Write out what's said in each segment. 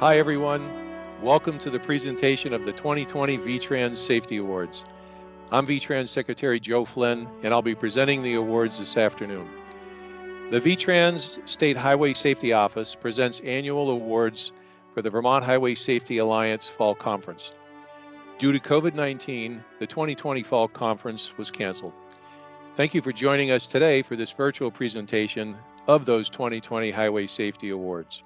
Hi everyone, welcome to the presentation of the 2020 VTrans Safety Awards. I'm VTrans Secretary Joe Flynn, and I'll be presenting the awards this afternoon. The VTrans State Highway Safety Office presents annual awards for the Vermont Highway Safety Alliance Fall Conference. Due to COVID-19, the 2020 Fall Conference was canceled. Thank you for joining us today for this virtual presentation of those 2020 Highway Safety Awards.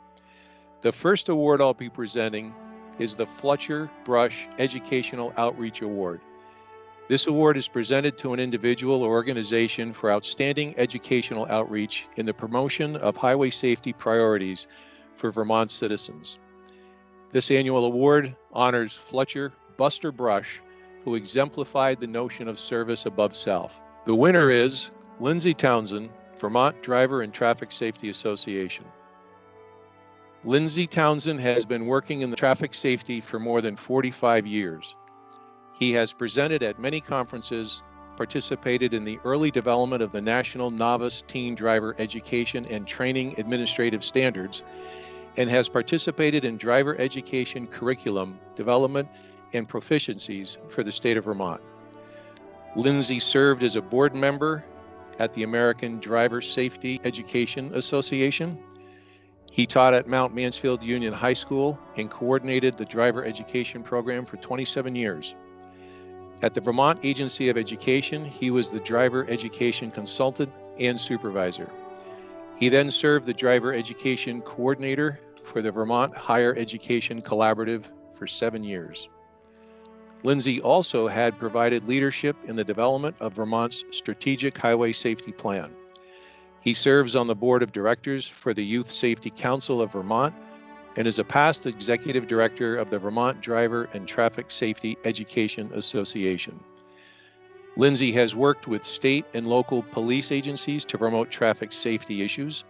The first award I'll be presenting is the Fletcher Brush Educational Outreach Award. This award is presented to an individual or organization for outstanding educational outreach in the promotion of highway safety priorities for Vermont citizens. This annual award honors Fletcher Buster Brush, who exemplified the notion of service above self. The winner is Lindsay Townsend, Vermont Driver and Traffic Safety Association. Lindsay Townsend has been working in the traffic safety for more than 45 years. He has presented at many conferences, participated in the early development of the National Novice Teen Driver Education and Training Administrative Standards, and has participated in driver education curriculum development and proficiencies for the state of Vermont. Lindsay served as a board member at the American Driver Safety Education Association. He taught at Mount Mansfield Union High School and coordinated the driver education program for 27 years. At the Vermont Agency of Education, he was the driver education consultant and supervisor. He then served the driver education coordinator for the Vermont Higher Education Collaborative for 7 years. Lindsay also had provided leadership in the development of Vermont's Strategic Highway Safety Plan. He serves on the board of directors for the Youth Safety Council of Vermont and is a past executive director of the Vermont Driver and Traffic Safety Education Association. Lindsay has worked with state and local police agencies to promote traffic safety issues.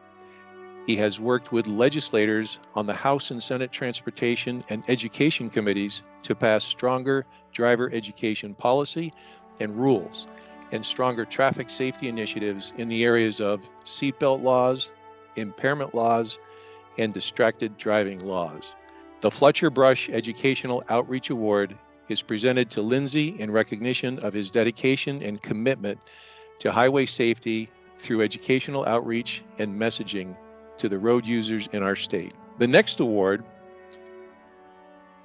He has worked with legislators on the House and Senate Transportation and Education Committees to pass stronger driver education policy and rules, and stronger traffic safety initiatives in the areas of seatbelt laws, impairment laws, and distracted driving laws. The Fletcher Brush Educational Outreach Award is presented to Lindsay in recognition of his dedication and commitment to highway safety through educational outreach and messaging to the road users in our state. The next award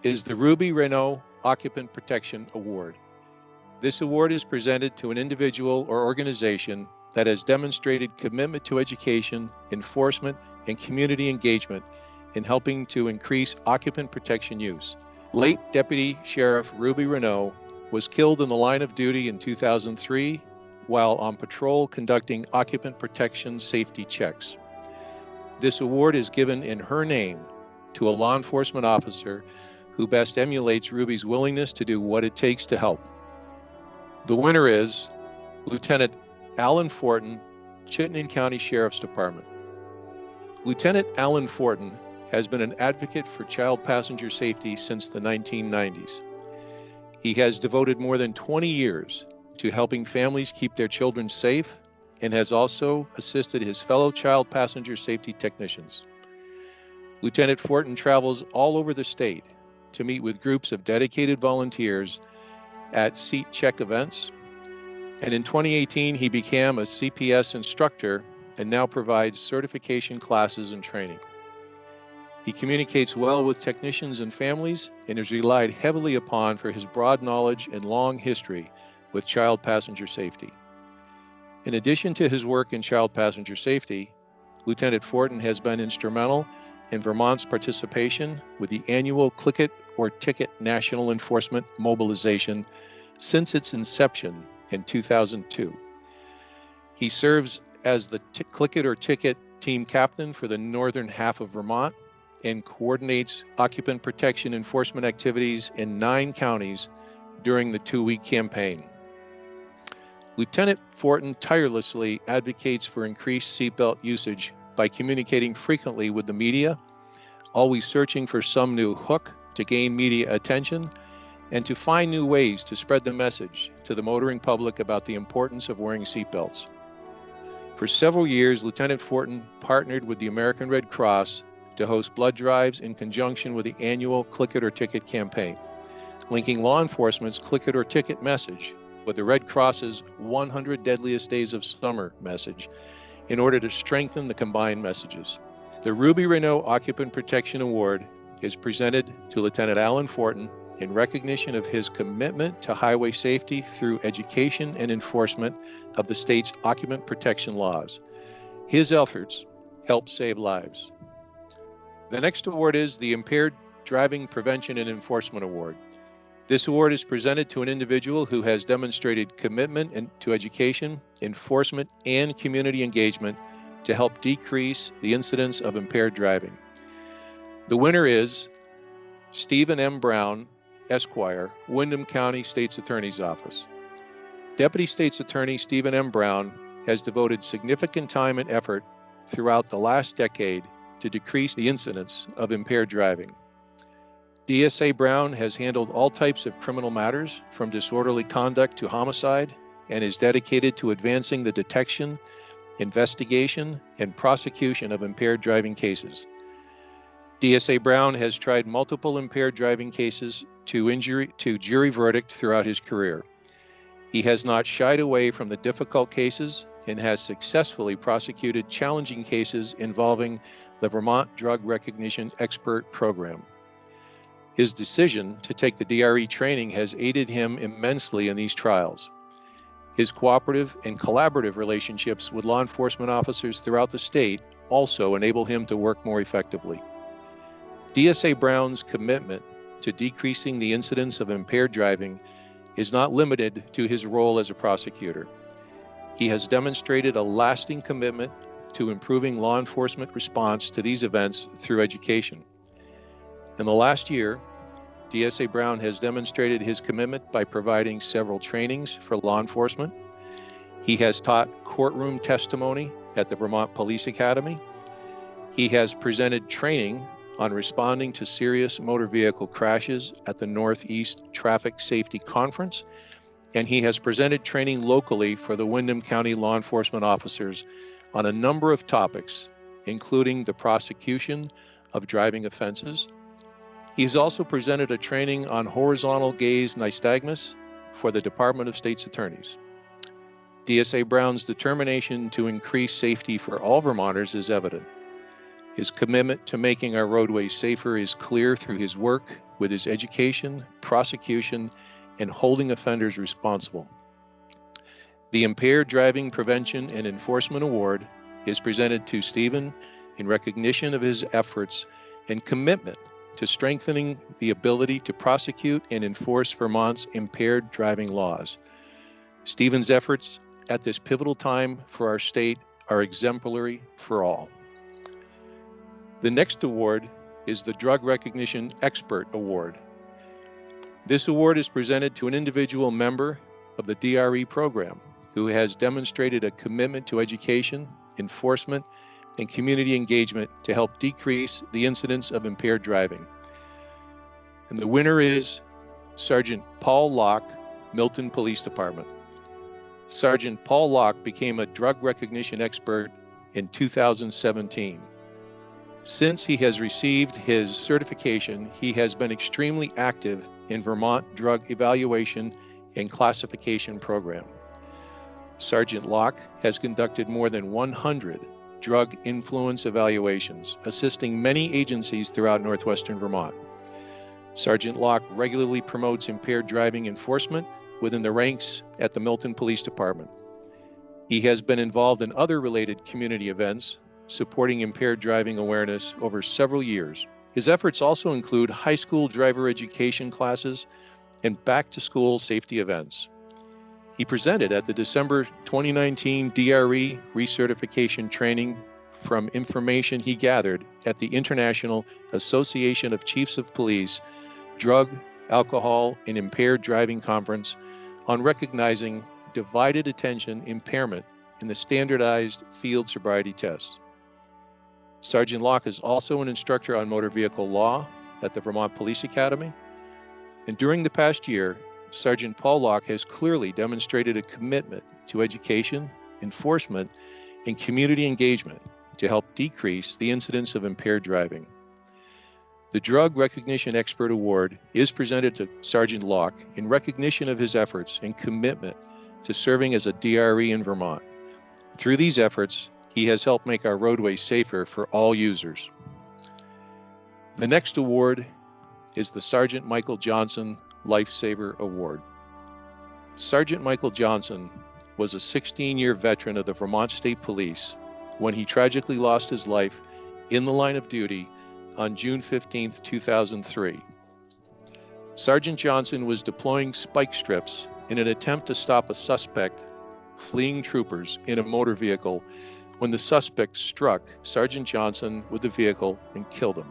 is the Rainault Occupant Protection Award. This award is presented to an individual or organization that has demonstrated commitment to education, enforcement, and community engagement in helping to increase occupant protection use. Late Deputy Sheriff Ruby Rainault was killed in the line of duty in 2003 while on patrol conducting occupant protection safety checks. This award is given in her name to a law enforcement officer who best emulates Ruby's willingness to do what it takes to help. The winner is Lieutenant Alan Fortin, Chittenden County Sheriff's Department. Lieutenant Alan Fortin has been an advocate for child passenger safety since the 1990s. He has devoted more than 20 years to helping families keep their children safe and has also assisted his fellow child passenger safety technicians. Lieutenant Fortin travels all over the state to meet with groups of dedicated volunteers at seat check events, and in 2018 he became a CPS instructor and now provides certification classes and training. He communicates well with technicians and families and is relied heavily upon for his broad knowledge and long history with child passenger safety. In addition to his work in child passenger safety, Lieutenant Fortin has been instrumental in Vermont's participation with the annual Click It or Ticket National Enforcement Mobilization since its inception in 2002. He serves as the Click It or Ticket team captain for the northern half of Vermont and coordinates occupant protection enforcement activities in 9 counties during the 2-week campaign. Lieutenant Fortin tirelessly advocates for increased seatbelt usage by communicating frequently with the media, always searching for some new hook to gain media attention, and to find new ways to spread the message to the motoring public about the importance of wearing seatbelts. For several years, Lieutenant Fortin partnered with the American Red Cross to host blood drives in conjunction with the annual Click It or Ticket campaign, linking law enforcement's Click It or Ticket message with the Red Cross's 100 Deadliest Days of Summer message in order to strengthen the combined messages. The Ruby Rainault Occupant Protection Award is presented to Lieutenant Alan Fortin in recognition of his commitment to highway safety through education and enforcement of the state's occupant protection laws. His efforts help save lives. The next award is the Impaired Driving Prevention and Enforcement Award. This award is presented to an individual who has demonstrated commitment to education, enforcement, and community engagement to help decrease the incidence of impaired driving. The winner is Stephen M. Brown, Esquire, Windham County State's Attorney's Office. Deputy State's Attorney Stephen M. Brown has devoted significant time and effort throughout the last decade to decrease the incidence of impaired driving. DSA Brown has handled all types of criminal matters, from disorderly conduct to homicide, and is dedicated to advancing the detection, investigation, and prosecution of impaired driving cases. DSA Brown has tried multiple impaired driving cases to jury verdict throughout his career. He has not shied away from the difficult cases and has successfully prosecuted challenging cases involving the Vermont Drug Recognition Expert Program. His decision to take the DRE training has aided him immensely in these trials. His cooperative and collaborative relationships with law enforcement officers throughout the state also enable him to work more effectively. DSA Brown's commitment to decreasing the incidence of impaired driving is not limited to his role as a prosecutor. He has demonstrated a lasting commitment to improving law enforcement response to these events through education. In the last year, DSA Brown has demonstrated his commitment by providing several trainings for law enforcement. He has taught courtroom testimony at the Vermont Police Academy. He has presented training on responding to serious motor vehicle crashes at the Northeast Traffic Safety Conference, and he has presented training locally for the Windham County law enforcement officers on a number of topics, including the prosecution of driving offenses. He's also presented a training on horizontal gaze nystagmus for the Department of State's Attorneys. DSA Brown's determination to increase safety for all Vermonters is evident. His commitment to making our roadways safer is clear through his work with his education, prosecution, and holding offenders responsible. The Impaired Driving Prevention and Enforcement Award is presented to Stephen in recognition of his efforts and commitment to strengthening the ability to prosecute and enforce Vermont's impaired driving laws. Stephen's efforts at this pivotal time for our state are exemplary for all. The next award is the Drug Recognition Expert Award. This award is presented to an individual member of the DRE program who has demonstrated a commitment to education, enforcement, and community engagement to help decrease the incidence of impaired driving. And the winner is Sergeant Paul Locke, Milton Police Department. Sergeant Paul Locke became a drug recognition expert in 2017. Since he has received his certification, he has been extremely active in Vermont drug evaluation and classification program. Sergeant Locke has conducted more than 100 drug influence evaluations, assisting many agencies throughout northwestern Vermont. Sergeant Locke regularly promotes impaired driving enforcement within the ranks at the Milton Police Department. He has been involved in other related community events, supporting impaired driving awareness over several years. His efforts also include high school driver education classes and back-to-school safety events. He presented at the December 2019 DRE recertification training from information he gathered at the International Association of Chiefs of Police Drug, Alcohol, and Impaired Driving Conference on recognizing divided attention impairment in the standardized field sobriety tests. Sergeant Locke is also an instructor on motor vehicle law at the Vermont Police Academy. And during the past year, Sergeant Paul Locke has clearly demonstrated a commitment to education, enforcement, and community engagement to help decrease the incidence of impaired driving. The Drug Recognition Expert Award is presented to Sergeant Locke in recognition of his efforts and commitment to serving as a DRE in Vermont. Through these efforts, he has helped make our roadways safer for all users. The next award is the Sergeant Michael Johnson Lifesaver Award. Sergeant Michael Johnson was a 16-year veteran of the Vermont State Police when he tragically lost his life in the line of duty on June 15, 2003. Sergeant Johnson was deploying spike strips in an attempt to stop a suspect fleeing troopers in a motor vehicle when the suspect struck Sergeant Johnson with the vehicle and killed him.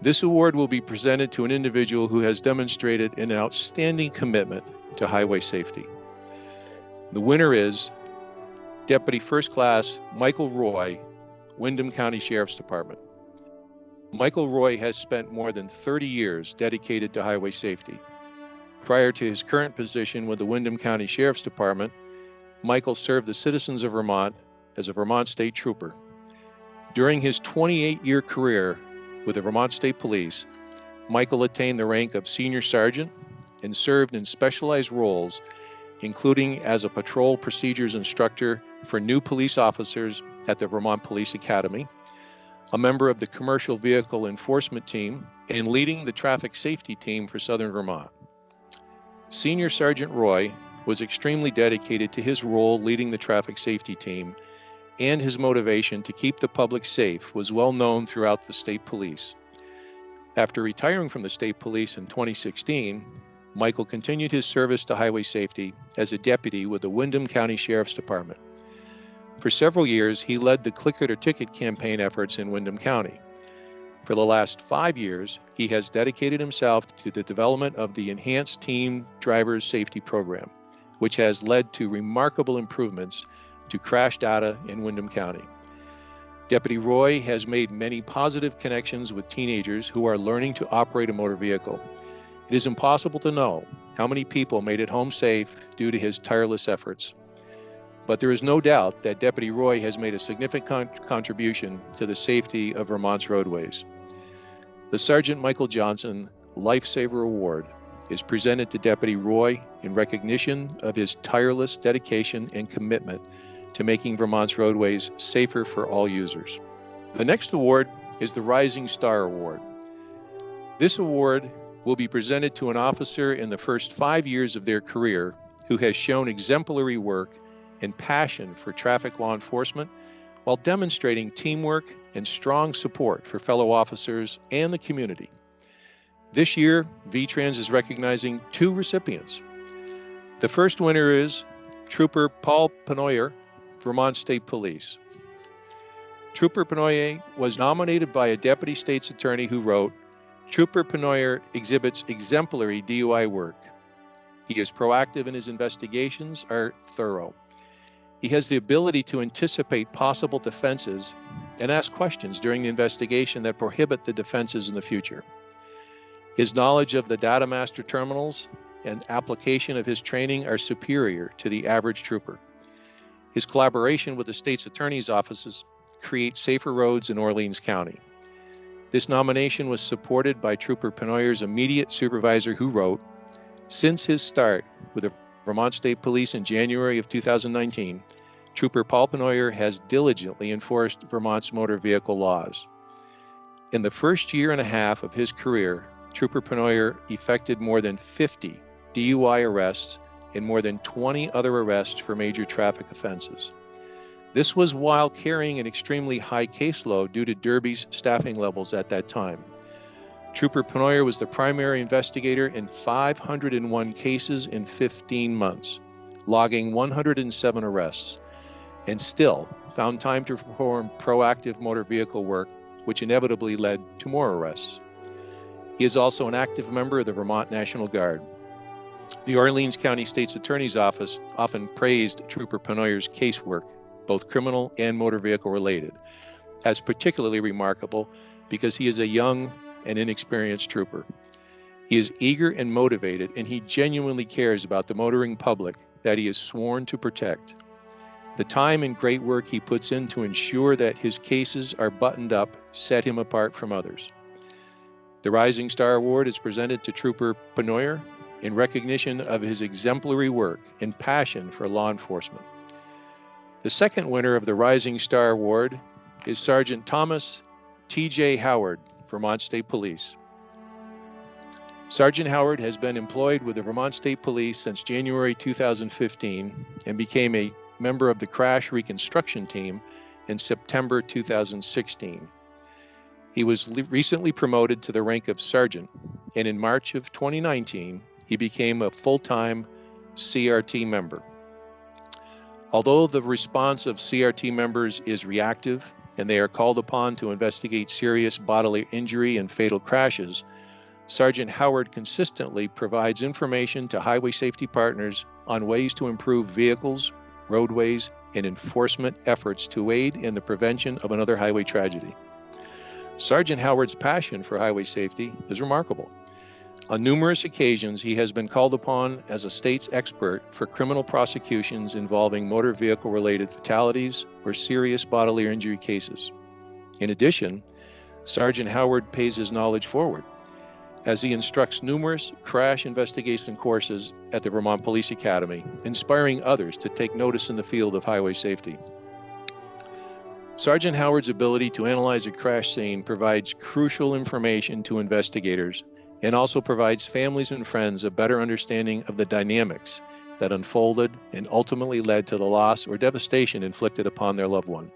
This award will be presented to an individual who has demonstrated an outstanding commitment to highway safety. The winner is Deputy First Class Michael Roy, Windham County Sheriff's Department. Michael Roy has spent more than 30 years dedicated to highway safety. Prior to his current position with the Windham County Sheriff's Department, Michael served the citizens of Vermont as a Vermont State Trooper. During his 28-year career with the Vermont State Police, Michael attained the rank of Senior Sergeant and served in specialized roles, including as a patrol procedures instructor for new police officers at the Vermont Police Academy, a member of the Commercial Vehicle Enforcement Team, and leading the Traffic Safety Team for Southern Vermont. Senior Sergeant Roy was extremely dedicated to his role leading the Traffic Safety Team, and his motivation to keep the public safe was well known throughout the state police. After retiring from the state police in 2016, Michael continued his service to highway safety as a deputy with the Windham County Sheriff's Department. For several years, he led the Click It or Ticket campaign efforts in Windham County. For the last 5 years, he has dedicated himself to the development of the Enhanced Team Drivers Safety Program, which has led to remarkable improvements to crash data in Windham County. Deputy Roy has made many positive connections with teenagers who are learning to operate a motor vehicle. It is impossible to know how many people made it home safe due to his tireless efforts. But there is no doubt that Deputy Roy has made a significant contribution to the safety of Vermont's roadways. The Sergeant Michael Johnson Lifesaver Award is presented to Deputy Roy in recognition of his tireless dedication and commitment to making Vermont's roadways safer for all users. The next award is the Rising Star Award. This award will be presented to an officer in the first 5 years of their career who has shown exemplary work and passion for traffic law enforcement while demonstrating teamwork and strong support for fellow officers and the community. This year, VTrans is recognizing 2 recipients. The first winner is Trooper Paul Pennoyer, Vermont State Police. Trooper Pennoyer was nominated by a deputy state's attorney who wrote, "Trooper Pennoyer exhibits exemplary DUI work. He is proactive and his investigations are thorough. He has the ability to anticipate possible defenses and ask questions during the investigation that prohibit the defenses in the future. His knowledge of the data master terminals and application of his training are superior to the average trooper. His collaboration with the state's attorney's offices creates safer roads in Orleans County." This nomination was supported by Trooper Pennoyer's immediate supervisor who wrote, "Since his start with the Vermont State Police in January of 2019, Trooper Paul Pennoyer has diligently enforced Vermont's motor vehicle laws. In the first year and a half of his career, Trooper Pennoyer effected more than 50 DUI arrests and more than 20 other arrests for major traffic offenses. This was while carrying an extremely high caseload due to Derby's staffing levels at that time. Trooper Pennoyer was the primary investigator in 501 cases in 15 months, logging 107 arrests, and still found time to perform proactive motor vehicle work, which inevitably led to more arrests. He is also an active member of the Vermont National Guard. The Orleans County State's Attorney's Office often praised Trooper Pennoyer's casework, both criminal and motor vehicle related, as particularly remarkable because he is a young and inexperienced trooper. He is eager and motivated, and he genuinely cares about the motoring public that he is sworn to protect. The time and great work he puts in to ensure that his cases are buttoned up set him apart from others. The Rising Star Award is presented to Trooper Pennoyer in recognition of his exemplary work and passion for law enforcement. The second winner of the Rising Star Award is Sergeant Thomas T.J. Howard, Vermont State Police. Sergeant Howard has been employed with the Vermont State Police since January 2015 and became a member of the Crash Reconstruction Team in September 2016. He was recently promoted to the rank of sergeant, and in March of 2019, he became a full-time CRT member. Although the response of CRT members is reactive and they are called upon to investigate serious bodily injury and fatal crashes, Sergeant Howard consistently provides information to highway safety partners on ways to improve vehicles, roadways, and enforcement efforts to aid in the prevention of another highway tragedy. Sergeant Howard's passion for highway safety is remarkable. On numerous occasions, he has been called upon as a state's expert for criminal prosecutions involving motor vehicle-related fatalities or serious bodily injury cases. In addition, Sergeant Howard pays his knowledge forward as he instructs numerous crash investigation courses at the Vermont Police Academy, inspiring others to take notice in the field of highway safety. Sergeant Howard's ability to analyze a crash scene provides crucial information to investigators and also provides families and friends a better understanding of the dynamics that unfolded and ultimately led to the loss or devastation inflicted upon their loved one.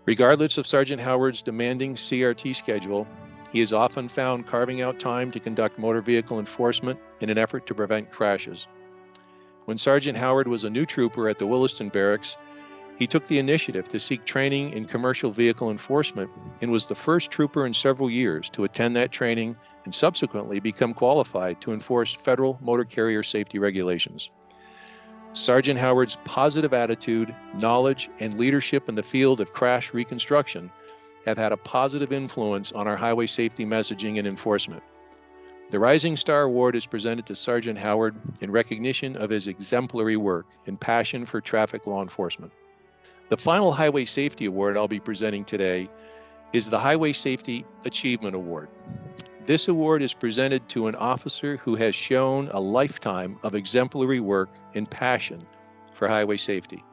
Regardless of Sergeant Howard's demanding CRT schedule, he is often found carving out time to conduct motor vehicle enforcement in an effort to prevent crashes. When Sergeant Howard was a new trooper at the Williston Barracks, he took the initiative to seek training in commercial vehicle enforcement and was the first trooper in several years to attend that training and subsequently become qualified to enforce federal motor carrier safety regulations. Sergeant Howard's positive attitude, knowledge, and leadership in the field of crash reconstruction have had a positive influence on our highway safety messaging and enforcement. The Rising Star Award is presented to Sergeant Howard in recognition of his exemplary work and passion for traffic law enforcement. The final Highway Safety Award I'll be presenting today is the Highway Safety Achievement Award. This award is presented to an officer who has shown a lifetime of exemplary work and passion for highway safety,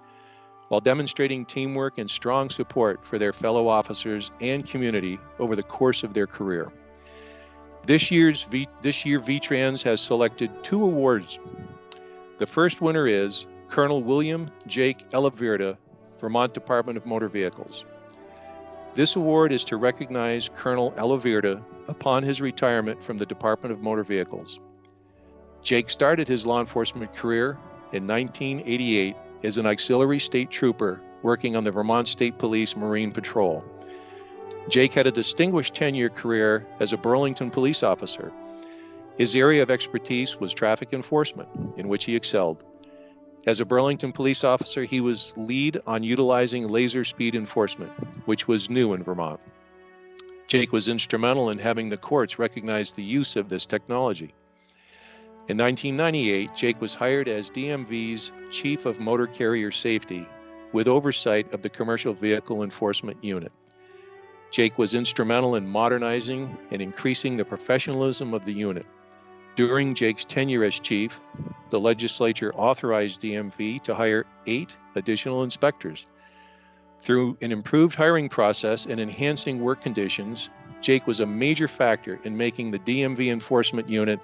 while demonstrating teamwork and strong support for their fellow officers and community over the course of their career. This year, VTrans has selected 2 awards. The first winner is Colonel William Jake Elovirta, Vermont Department of Motor Vehicles. This award is to recognize Colonel Elovirta upon his retirement from the Department of Motor Vehicles. Jake started his law enforcement career in 1988 as an auxiliary state trooper working on the Vermont State Police Marine Patrol. Jake had a distinguished 10-year career as a Burlington police officer. His area of expertise was traffic enforcement, in which he excelled. As a Burlington police officer, he was lead on utilizing laser speed enforcement, which was new in Vermont. Jake was instrumental in having the courts recognize the use of this technology. In 1998, Jake was hired as DMV's Chief of Motor Carrier Safety with oversight of the Commercial Vehicle Enforcement Unit. Jake was instrumental in modernizing and increasing the professionalism of the unit. During Jake's tenure as chief, the legislature authorized DMV to hire 8 additional inspectors. Through an improved hiring process and enhancing work conditions, Jake was a major factor in making the DMV enforcement unit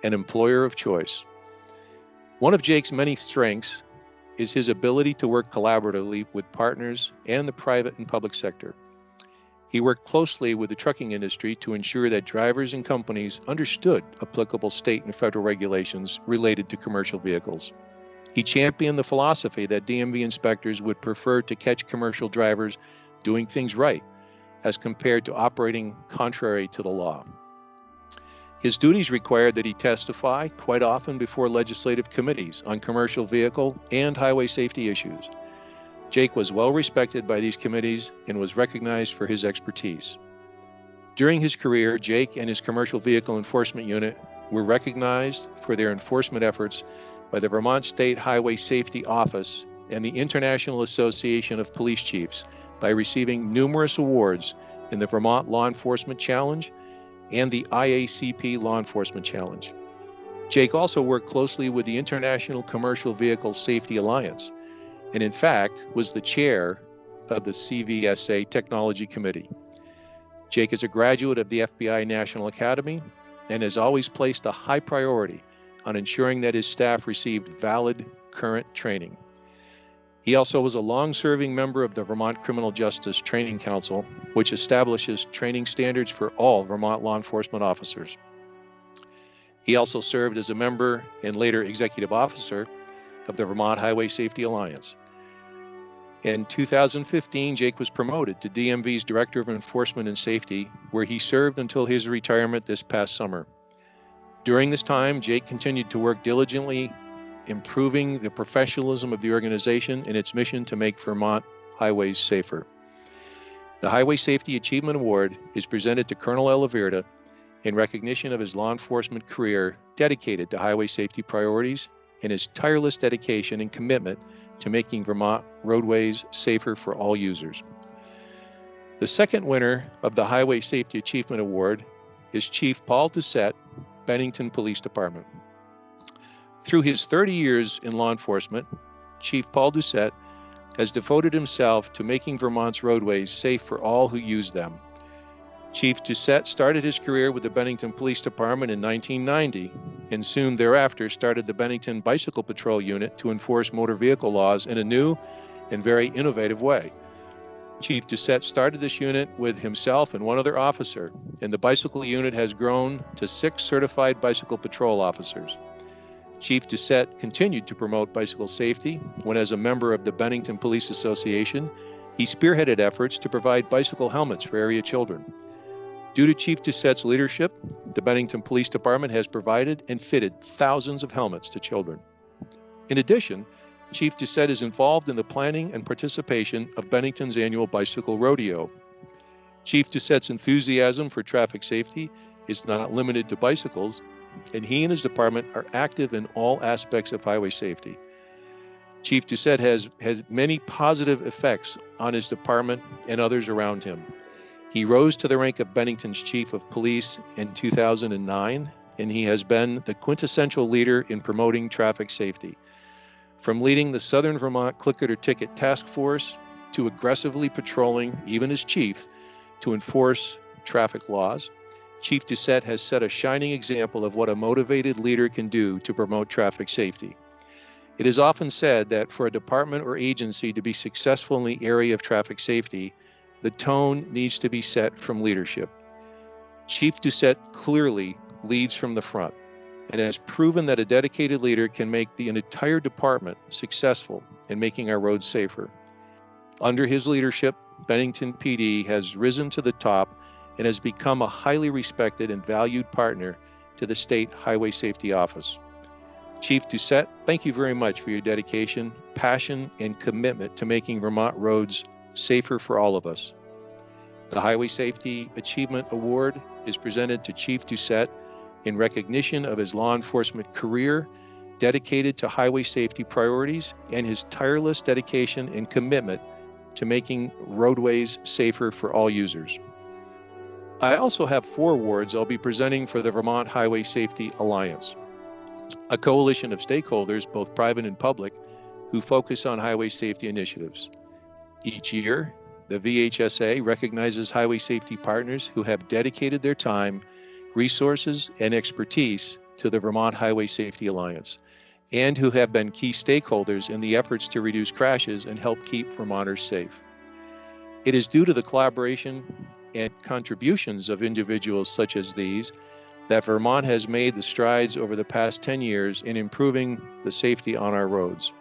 an employer of choice. One of Jake's many strengths is his ability to work collaboratively with partners and the private and public sector. He worked closely with the trucking industry to ensure that drivers and companies understood applicable state and federal regulations related to commercial vehicles. He championed the philosophy that DMV inspectors would prefer to catch commercial drivers doing things right as compared to operating contrary to the law. His duties required that he testify quite often before legislative committees on commercial vehicle and highway safety issues. Jake was well respected by these committees and was recognized for his expertise. During his career, Jake and his Commercial Vehicle Enforcement Unit were recognized for their enforcement efforts by the Vermont State Highway Safety Office and the International Association of Police Chiefs by receiving numerous awards in the Vermont Law Enforcement Challenge and the IACP Law Enforcement Challenge. Jake also worked closely with the International Commercial Vehicle Safety Alliance, and in fact was the chair of the CVSA Technology Committee. Jake is a graduate of the FBI National Academy and has always placed a high priority on ensuring that his staff received valid, current training. He also was a long-serving member of the Vermont Criminal Justice Training Council, which establishes training standards for all Vermont law enforcement officers. He also served as a member and later executive officer of the Vermont Highway Safety Alliance. In 2015, Jake was promoted to DMV's Director of Enforcement and Safety, where he served until his retirement this past summer. During this time, Jake continued to work diligently, improving the professionalism of the organization and its mission to make Vermont highways safer. The Highway Safety Achievement Award is presented to Colonel Elovirta in recognition of his law enforcement career dedicated to highway safety priorities and his tireless dedication and commitment to making Vermont roadways safer for all users. The second winner of the Highway Safety Achievement Award is Chief Paul Doucette, Bennington Police Department. Through his 30 years in law enforcement, Chief Paul Doucette has devoted himself to making Vermont's roadways safe for all who use them. Chief Doucette started his career with the Bennington Police Department in 1990 and soon thereafter started the Bennington Bicycle Patrol Unit to enforce motor vehicle laws in a new and very innovative way. Chief Doucette started this unit with himself and one other officer, and the bicycle unit has grown to 6 certified bicycle patrol officers. Chief Doucette continued to promote bicycle safety when, as a member of the Bennington Police Association, he spearheaded efforts to provide bicycle helmets for area children. Due to Chief Doucette's leadership, the Bennington Police Department has provided and fitted thousands of helmets to children. In addition, Chief Doucette is involved in the planning and participation of Bennington's annual bicycle rodeo. Chief Doucette's enthusiasm for traffic safety is not limited to bicycles, and he and his department are active in all aspects of highway safety. Chief Doucette has many positive effects on his department and others around him. He rose to the rank of Bennington's Chief of Police in 2009, and he has been the quintessential leader in promoting traffic safety. From leading the Southern Vermont Click It or Ticket Task Force to aggressively patrolling, even as chief, to enforce traffic laws, Chief Doucette has set a shining example of what a motivated leader can do to promote traffic safety. It is often said that for a department or agency to be successful in the area of traffic safety, the tone needs to be set from leadership. Chief Doucette clearly leads from the front and has proven that a dedicated leader can make the entire department successful in making our roads safer. Under his leadership, Bennington PD has risen to the top and has become a highly respected and valued partner to the State Highway Safety Office. Chief Doucette, thank you very much for your dedication, passion, and commitment to making Vermont roads safer for all of us. The Highway Safety Achievement Award is presented to Chief Doucette in recognition of his law enforcement career dedicated to highway safety priorities and his tireless dedication and commitment to making roadways safer for all users. I also have 4 awards I'll be presenting for the Vermont Highway Safety Alliance, a coalition of stakeholders, both private and public, who focus on highway safety initiatives. Each year, the VHSA recognizes highway safety partners who have dedicated their time, resources, and expertise to the Vermont Highway Safety Alliance, and who have been key stakeholders in the efforts to reduce crashes and help keep Vermonters safe. It is due to the collaboration and contributions of individuals such as these that Vermont has made the strides over the past 10 years in improving the safety on our roads.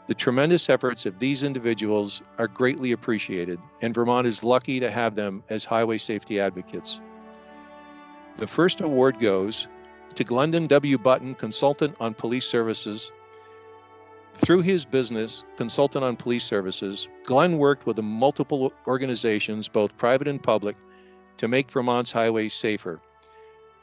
The tremendous efforts of these individuals are greatly appreciated, and Vermont is lucky to have them as highway safety advocates. The first award goes to Glendon W. Button, Consultant on Police Services. Through his business, Consultant on Police Services, Glenn worked with multiple organizations, both private and public, to make Vermont's highways safer.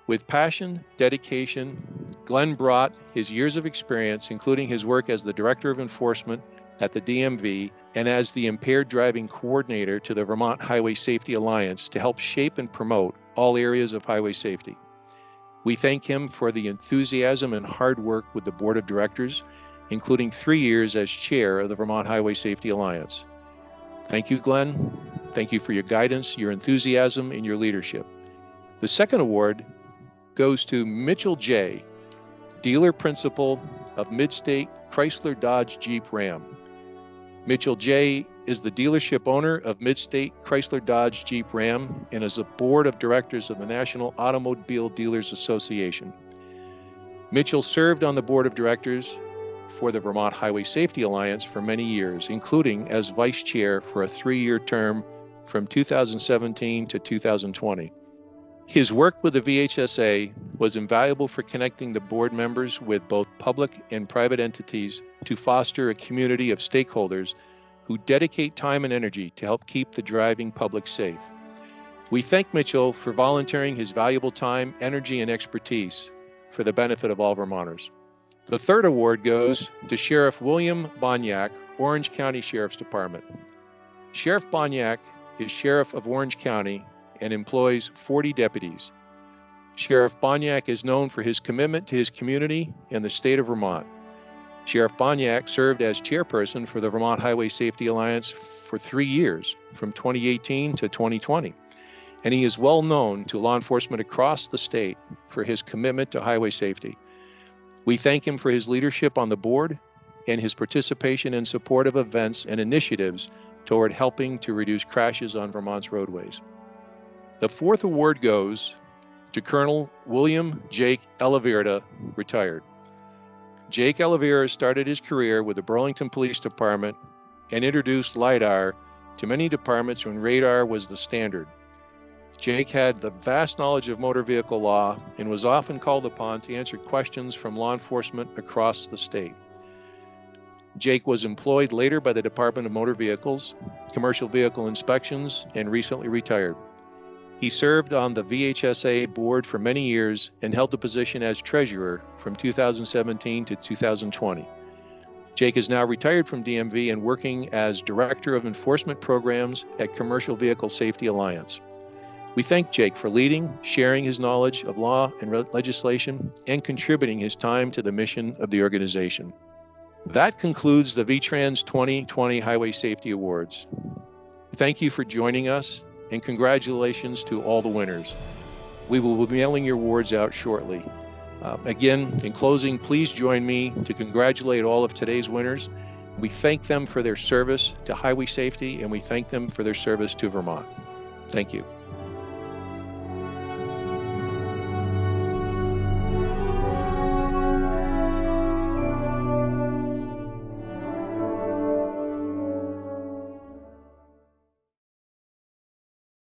With passion, dedication, Glenn brought his years of experience, including his work as the Director of Enforcement at the DMV and as the Impaired Driving Coordinator to the Vermont Highway Safety Alliance to help shape and promote all areas of highway safety. We thank him for the enthusiasm and hard work with the Board of Directors, including 3 years as Chair of the Vermont Highway Safety Alliance. Thank you, Glenn. Thank you for your guidance, your enthusiasm, and your leadership. The second award goes to Mitchell J., Dealer Principal of Midstate Chrysler Dodge Jeep Ram. Mitchell J. is the dealership owner of Midstate Chrysler Dodge Jeep Ram and is the board of directors of the National Automobile Dealers Association. Mitchell served on the board of directors for the Vermont Highway Safety Alliance for many years, including as vice chair for a 3-year term from 2017 to 2020. His work with the VHSA was invaluable for connecting the board members with both public and private entities to foster a community of stakeholders who dedicate time and energy to help keep the driving public safe. We thank Mitchell for volunteering his valuable time, energy, and expertise for the benefit of all Vermonters. The third award goes to Sheriff William Bonyak, Orange County Sheriff's Department. Sheriff Bonyak is Sheriff of Orange County and employs 40 deputies. Sheriff Bonyak is known for his commitment to his community and the state of Vermont. Sheriff Bonyak served as chairperson for the Vermont Highway Safety Alliance for 3 years, from 2018 to 2020, and he is well known to law enforcement across the state for his commitment to highway safety. We thank him for his leadership on the board and his participation in support of events and initiatives toward helping to reduce crashes on Vermont's roadways. The fourth award goes to Colonel William Jake Elovirta, retired. Jake Elovirta started his career with the Burlington Police Department and introduced LiDAR to many departments when radar was the standard. Jake had the vast knowledge of motor vehicle law and was often called upon to answer questions from law enforcement across the state. Jake was employed later by the Department of Motor Vehicles, Commercial Vehicle Inspections, and recently retired. He served on the VHSA board for many years and held the position as treasurer from 2017 to 2020. Jake is now retired from DMV and working as Director of Enforcement Programs at Commercial Vehicle Safety Alliance. We thank Jake for leading, sharing his knowledge of law and legislation, and contributing his time to the mission of the organization. That concludes the VTrans 2020 Highway Safety Awards. Thank you for joining us, and congratulations to all the winners. We will be mailing your awards out shortly. Again, in closing, please join me to congratulate all of today's winners. We thank them for their service to highway safety, and we thank them for their service to Vermont. Thank you.